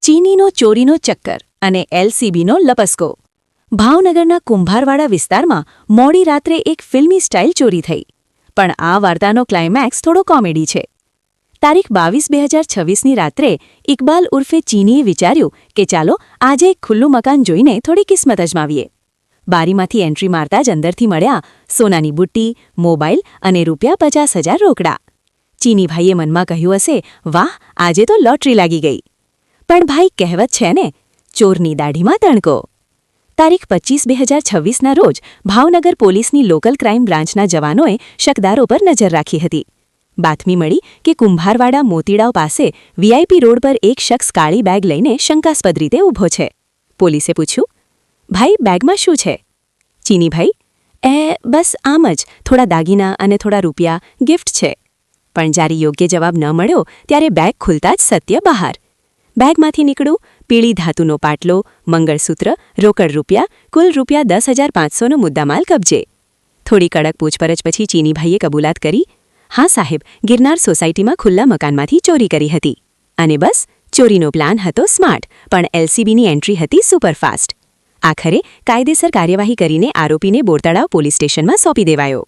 ચીનીનો ચોરીનો ચક્કર અને એલસીબીનો લપસકો. ભાવનગરના કુંભારવાડા વિસ્તારમાં મોડી રાત્રે એક ફિલ્મી સ્ટાઇલ ચોરી થઈ. પણ આ વાર્તાનો ક્લાઇમેક્સ થોડો કોમેડી છે. તારીખ 22/2026ની રાત્રે ઇકબાલ ઉર્ફે ચીનીએ વિચાર્યું કે ચાલો આજે એક ખુલ્લું મકાન જોઈને થોડી કિસ્મત અજમાવીએ. બારીમાંથી એન્ટ્રી મારતા જ અંદરથી મળ્યા સોનાની બુટ્ટી, મોબાઈલ અને ₹50,000 રોકડા. ચીનીભાઈએ મનમાં કહ્યું હશે, વાહ, આજે તો લોટરી લાગી ગઈ. પણ ભાઈ, કહેવત છે ને, ચોરની દાઢીમાં તણકો. તારીખ 25/2026ના રોજ ભાવનગર પોલીસની લોકલ ક્રાઇમ બ્રાન્ચના જવાનોએ શકદારો પર નજર રાખી હતી. બાતમી મળી કે કુંભારવાડા મોતીડાવ પાસે વીઆઈપી રોડ પર એક શખ્સ કાળી બેગ લઈને શંકાસ્પદ રીતે ઊભો છે. પોલીસે પૂછ્યું, ભાઈ, બેગમાં શું છે? ચીનીભાઈ, બસ આમ જ, થોડા દાગીના અને થોડા રૂપિયા, ગિફ્ટ છે. પણ જ્યારે યોગ્ય જવાબ ન મળ્યો ત્યારે બેગ ખુલતા જ સત્ય બહાર. બેગમાંથી નીકળ્યું પીળી ધાતુનો પાટલો, મંગળસૂત્ર, રોકડ રૂપિયા, કુલ ₹10,500નો મુદ્દામાલ કબજે. થોડી કડક પૂછપરછ પછી ચીનીભાઈએ કબૂલાત કરી, હા સાહેબ, ગિરનાર સોસાયટીમાં ખુલ્લા મકાનમાંથી ચોરી કરી હતી. અને બસ, ચોરીનો પ્લાન હતો સ્માર્ટ, પણ એલસીબીની એન્ટ્રી હતી સુપરફાસ્ટ. આખરે કાયદેસર કાર્યવાહી કરીને આરોપીને બોરતળાવ પોલીસ સ્ટેશનમાં સોંપી દેવાયો.